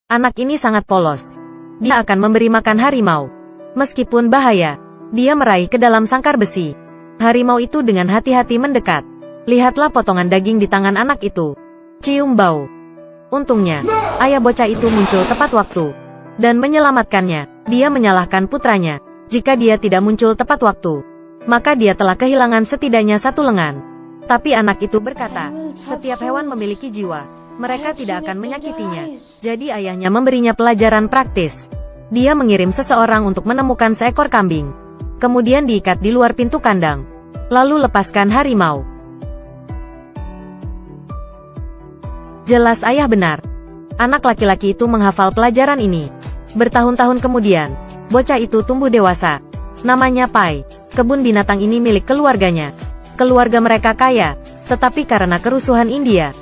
Anak ini sangat polos. Dia akan memberi makan harimau. Meskipun bahaya, dia meraih ke dalam sangkar besi. Harimau itu dengan hati-hati mendekat. Lihatlah potongan daging di tangan anak itu. Cium bau. Untungnya, ayah bocah itu muncul tepat waktu dan menyelamatkannya. Dia menyalahkan putranya. Jika dia tidak muncul tepat waktu, maka dia telah kehilangan setidaknya satu lengan. Tapi anak itu berkata, setiap hewan memiliki jiwa. Mereka tidak akan menyakitinya. Jadi ayahnya memberinya pelajaran praktis. Dia mengirim seseorang untuk menemukan seekor kambing. Kemudian diikat di luar pintu kandang. Lalu lepaskan harimau. Jelas ayah benar. Anak laki-laki itu menghafal pelajaran ini. Bertahun-tahun kemudian, bocah itu tumbuh dewasa. Namanya Pai. Kebun binatang ini milik keluarganya. Keluarga mereka kaya, tetapi karena kerusuhan India,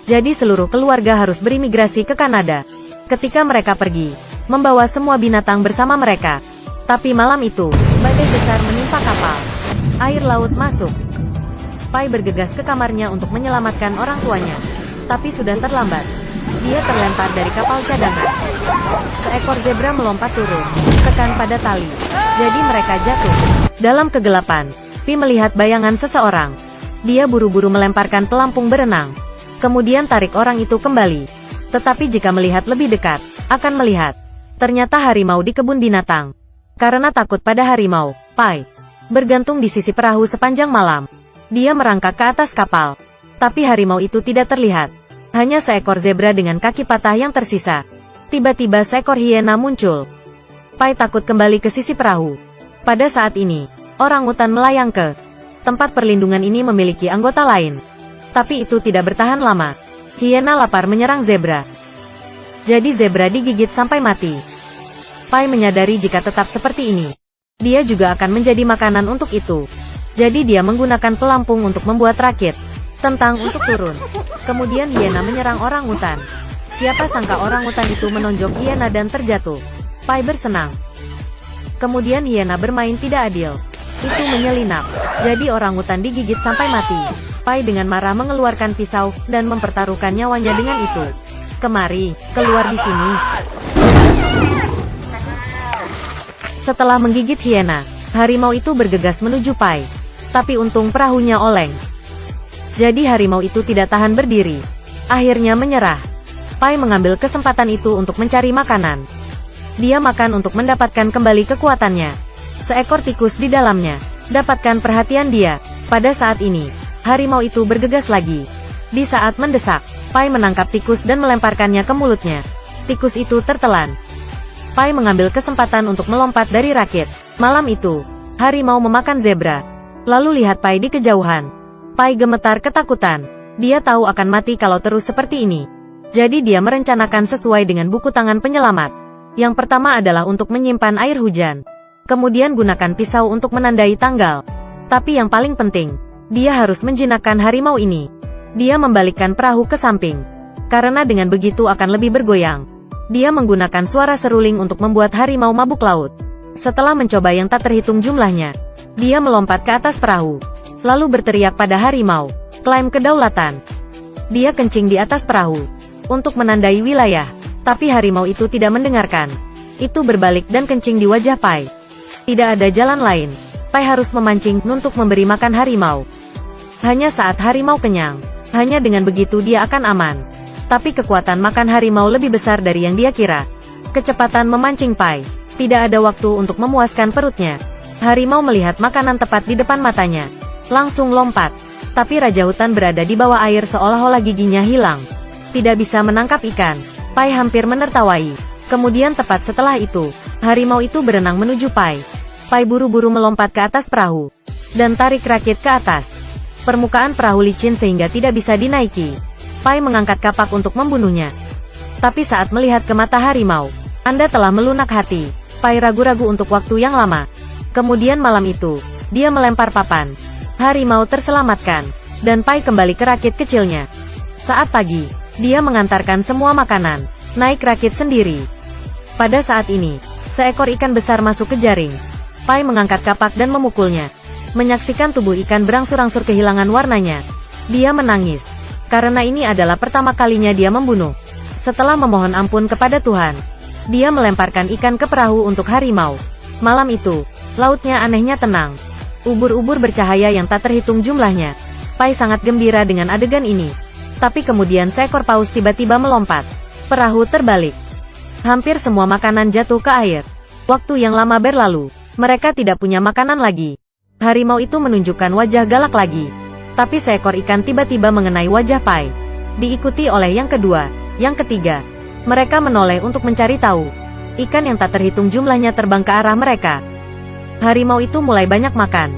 jadi seluruh keluarga harus berimigrasi ke Kanada. Ketika mereka pergi, membawa semua binatang bersama mereka. Tapi malam itu, badai besar menimpa kapal. Air laut masuk. Pai bergegas ke kamarnya untuk menyelamatkan orang tuanya. Tapi sudah terlambat. Dia terlempar dari kapal cadangan. Seekor zebra melompat turun, tekan pada tali. Jadi mereka jatuh. Dalam kegelapan, Pi melihat bayangan seseorang. Dia buru-buru melemparkan pelampung berenang. Kemudian tarik orang itu kembali. Tetapi jika melihat lebih dekat, akan melihat. Ternyata harimau di kebun binatang. Karena takut pada harimau, Pai bergantung di sisi perahu sepanjang malam. Dia merangkak ke atas kapal. Tapi harimau itu tidak terlihat. Hanya seekor zebra dengan kaki patah yang tersisa. Tiba-tiba seekor hiena muncul. Pai takut kembali ke sisi perahu. Pada saat ini, orang utan melayang ke tempat perlindungan ini memiliki anggota lain. Tapi itu tidak bertahan lama. Hiena lapar menyerang zebra. Jadi zebra digigit sampai mati. Pai menyadari jika tetap seperti ini, dia juga akan menjadi makanan untuk itu. Jadi dia menggunakan pelampung untuk membuat rakit tentang untuk turun. Kemudian hiena menyerang orang utan. Siapa sangka orang utan itu menonjok hiena dan terjatuh. Pai bersenang. Kemudian hiena bermain tidak adil. Itu menyelinap. Jadi orang utan digigit sampai mati. Pai dengan marah mengeluarkan pisau dan mempertaruhkan nyawanya dengan itu. Kemari, keluar di sini. Setelah menggigit hiena, harimau itu bergegas menuju Pai. Tapi untung perahunya oleng. Jadi harimau itu tidak tahan berdiri. Akhirnya menyerah. Pai mengambil kesempatan itu untuk mencari makanan. Dia makan untuk mendapatkan kembali kekuatannya. Seekor tikus di dalamnya. Dapatkan perhatian dia. Pada saat ini, harimau itu bergegas lagi. Di saat mendesak, Pai menangkap tikus dan melemparkannya ke mulutnya. Tikus itu tertelan. Pai mengambil kesempatan untuk melompat dari rakit. Malam itu, harimau memakan zebra. Lalu lihat Pai di kejauhan. Pai gemetar ketakutan. Dia tahu akan mati kalau terus seperti ini. Jadi dia merencanakan sesuai dengan buku tangan penyelamat. Yang pertama adalah untuk menyimpan air hujan. Kemudian gunakan pisau untuk menandai tanggal. Tapi yang paling penting, dia harus menjinakkan harimau ini. Dia membalikkan perahu ke samping. Karena dengan begitu akan lebih bergoyang. Dia menggunakan suara seruling untuk membuat harimau mabuk laut. Setelah mencoba yang tak terhitung jumlahnya, dia melompat ke atas perahu. Lalu berteriak pada harimau, klaim kedaulatan. Dia kencing di atas perahu untuk menandai wilayah. Tapi harimau itu tidak mendengarkan. Itu berbalik dan kencing di wajah Pai. Tidak ada jalan lain. Pai harus memancing untuk memberi makan harimau. Hanya saat harimau kenyang, hanya dengan begitu dia akan aman. Tapi kekuatan makan harimau lebih besar dari yang dia kira. Kecepatan memancing Pai. Tidak ada waktu untuk memuaskan perutnya. Harimau melihat makanan tepat di depan matanya. Langsung lompat. Tapi Raja Hutan berada di bawah air seolah-olah giginya hilang. Tidak bisa menangkap ikan. Pai hampir menertawai. Kemudian tepat setelah itu, harimau itu berenang menuju Pai. Pai buru-buru melompat ke atas perahu. Dan tarik rakit ke atas. Permukaan perahu licin sehingga tidak bisa dinaiki. Pai mengangkat kapak untuk membunuhnya. Tapi saat melihat ke mata harimau, Anda telah melunak hati. Pai ragu-ragu untuk waktu yang lama. Kemudian malam itu, dia melempar papan. Harimau terselamatkan. Dan Pai kembali ke rakit kecilnya. Saat pagi, dia mengantarkan semua makanan. Naik rakit sendiri. Pada saat ini, seekor ikan besar masuk ke jaring. Pai mengangkat kapak dan memukulnya. Menyaksikan tubuh ikan berangsur-angsur kehilangan warnanya. Dia menangis. Karena ini adalah pertama kalinya dia membunuh Setelah memohon ampun kepada Tuhan, dia melemparkan ikan ke perahu untuk harimau. Malam itu, lautnya anehnya tenang. Ubur-ubur bercahaya yang tak terhitung jumlahnya. Pai sangat gembira dengan adegan ini. Tapi kemudian seekor paus tiba-tiba melompat. Perahu terbalik. Hampir semua makanan jatuh ke air. Waktu yang lama berlalu. Mereka tidak punya makanan lagi. Harimau itu menunjukkan wajah galak lagi. Tapi seekor ikan tiba-tiba mengenai wajah Pai. Diikuti oleh yang kedua, yang ketiga. Mereka menoleh untuk mencari tahu. Ikan yang tak terhitung jumlahnya terbang ke arah mereka. Harimau itu mulai banyak makan.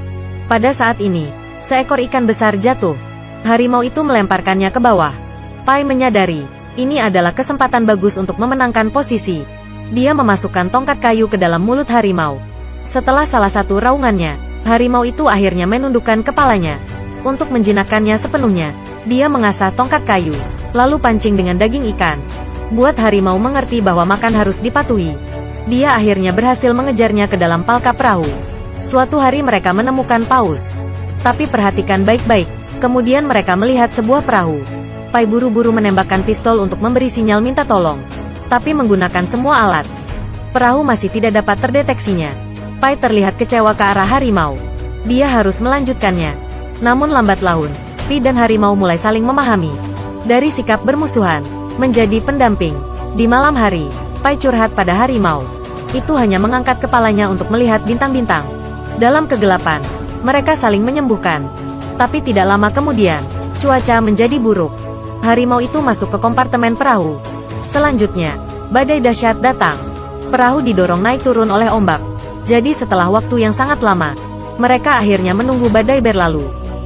Pada saat ini, seekor ikan besar jatuh. Harimau itu melemparkannya ke bawah. Pai menyadari, ini adalah kesempatan bagus untuk memenangkan posisi. Dia memasukkan tongkat kayu ke dalam mulut harimau. Setelah salah satu raungannya, harimau itu akhirnya menundukkan kepalanya. Untuk menjinakkannya sepenuhnya, dia mengasah tongkat kayu, lalu pancing dengan daging ikan. Buat harimau mengerti bahwa makan harus dipatuhi. Dia akhirnya berhasil mengejarnya ke dalam palka perahu. Suatu hari mereka menemukan paus. Tapi perhatikan baik-baik, kemudian mereka melihat sebuah perahu. Pai buru-buru menembakkan pistol untuk memberi sinyal minta tolong. Tapi menggunakan semua alat. Perahu masih tidak dapat terdeteksinya. Pai terlihat kecewa ke arah harimau. Dia harus melanjutkannya. Namun lambat laun, Pi dan harimau mulai saling memahami. Dari sikap bermusuhan, menjadi pendamping. Di malam hari, Pai curhat pada harimau. Itu hanya mengangkat kepalanya untuk melihat bintang-bintang. Dalam kegelapan, mereka saling menyembuhkan. Tapi tidak lama kemudian, cuaca menjadi buruk. Harimau itu masuk ke kompartemen perahu. Selanjutnya, badai dahsyat datang. Perahu didorong naik turun oleh ombak. Jadi setelah waktu yang sangat lama, mereka akhirnya menunggu badai berlalu.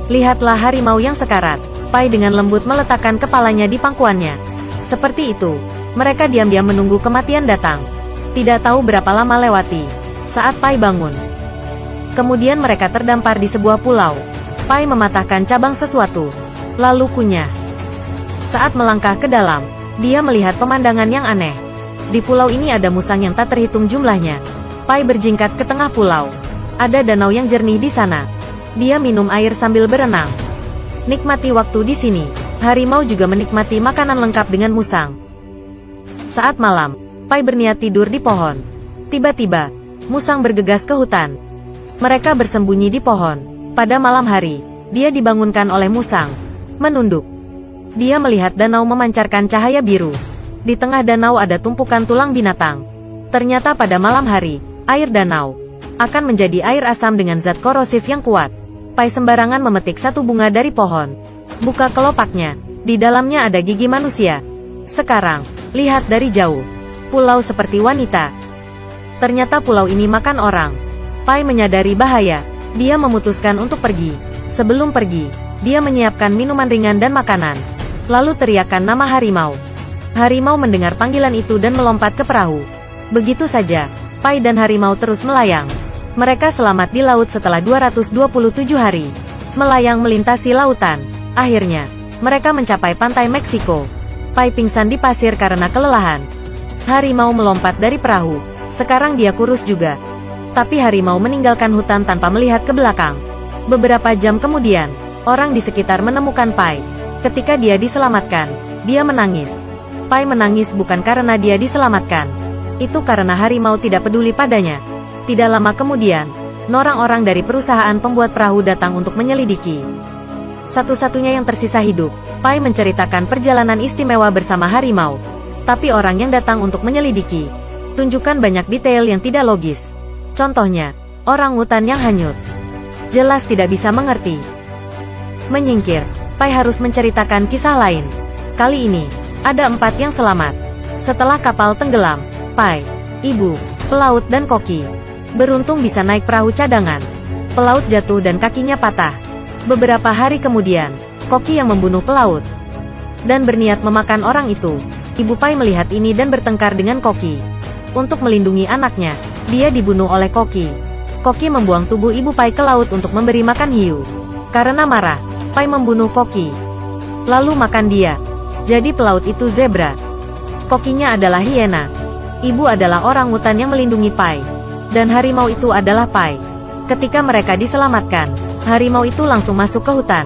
Lihatlah harimau yang sekarat. Pai dengan lembut meletakkan kepalanya di pangkuannya. Seperti itu, mereka diam-diam menunggu kematian datang. Tidak tahu berapa lama lewati saat Pai bangun. Kemudian mereka terdampar di sebuah pulau. Pai mematahkan cabang sesuatu, lalu kunyah. Saat melangkah ke dalam, dia melihat pemandangan yang aneh. Di pulau ini ada musang yang tak terhitung jumlahnya. Pai berjingkat ke tengah pulau. Ada danau yang jernih di sana. Dia minum air sambil berenang. Nikmati waktu di sini. Harimau juga menikmati makanan lengkap dengan musang. Saat malam, Pai berniat tidur di pohon. Tiba-tiba, musang bergegas ke hutan. Mereka bersembunyi di pohon. Pada malam hari, dia dibangunkan oleh musang. Menunduk. Dia melihat danau memancarkan cahaya biru. Di tengah danau ada tumpukan tulang binatang. Ternyata pada malam hari, air danau akan menjadi air asam dengan zat korosif yang kuat. Pai sembarangan memetik satu bunga dari pohon. Buka kelopaknya. Di dalamnya ada gigi manusia. Sekarang, lihat dari jauh. Pulau seperti wanita. Ternyata pulau ini makan orang. Pai menyadari bahaya. Dia memutuskan untuk pergi. Sebelum pergi, dia menyiapkan minuman ringan dan makanan. Lalu teriakkan nama harimau. Harimau mendengar panggilan itu dan melompat ke perahu. Begitu saja, Pai dan harimau terus melayang. Mereka selamat di laut setelah 227 hari. Melayang melintasi lautan. Akhirnya, mereka mencapai pantai Meksiko. Pai pingsan di pasir karena kelelahan. Harimau melompat dari perahu. Sekarang dia kurus juga. Tapi harimau meninggalkan hutan tanpa melihat ke belakang. Beberapa jam kemudian, orang di sekitar menemukan Pai. Ketika dia diselamatkan, dia menangis. Pai menangis bukan karena dia diselamatkan. Itu karena harimau tidak peduli padanya. Tidak lama kemudian, orang-orang dari perusahaan pembuat perahu datang untuk menyelidiki. Satu-satunya yang tersisa hidup, Pai menceritakan perjalanan istimewa bersama harimau. Tapi orang yang datang untuk menyelidiki, tunjukkan banyak detail yang tidak logis. Contohnya, orang hutan yang hanyut. Jelas tidak bisa mengerti. Menyingkir, Pai harus menceritakan kisah lain. Kali ini, ada 4 yang selamat. Setelah kapal tenggelam, Pai, ibu, pelaut dan koki beruntung bisa naik perahu cadangan. Pelaut jatuh dan kakinya patah. Beberapa hari kemudian, koki yang membunuh pelaut dan berniat memakan orang itu. Ibu Pai melihat ini dan bertengkar dengan koki. Untuk melindungi anaknya, dia dibunuh oleh koki. Koki membuang tubuh ibu Pai ke laut untuk memberi makan hiu. Karena marah, Pai membunuh koki, lalu makan dia. Jadi pelaut itu zebra. Kokinya adalah hiena. Ibu adalah orang hutan yang melindungi Pai. Dan harimau itu adalah Pai. Ketika mereka diselamatkan, harimau itu langsung masuk ke hutan.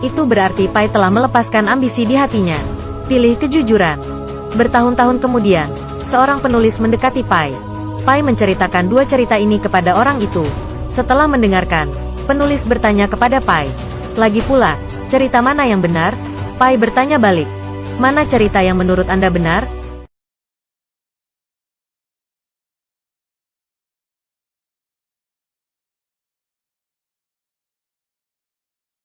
Itu berarti Pai telah melepaskan ambisi di hatinya. Pilih kejujuran. Bertahun-tahun kemudian, seorang penulis mendekati Pai. Pai menceritakan dua cerita ini kepada orang itu. Setelah mendengarkan, penulis bertanya kepada Pai, "Lagi pula, cerita mana yang benar?" Pai bertanya balik, "Mana cerita yang menurut Anda benar?"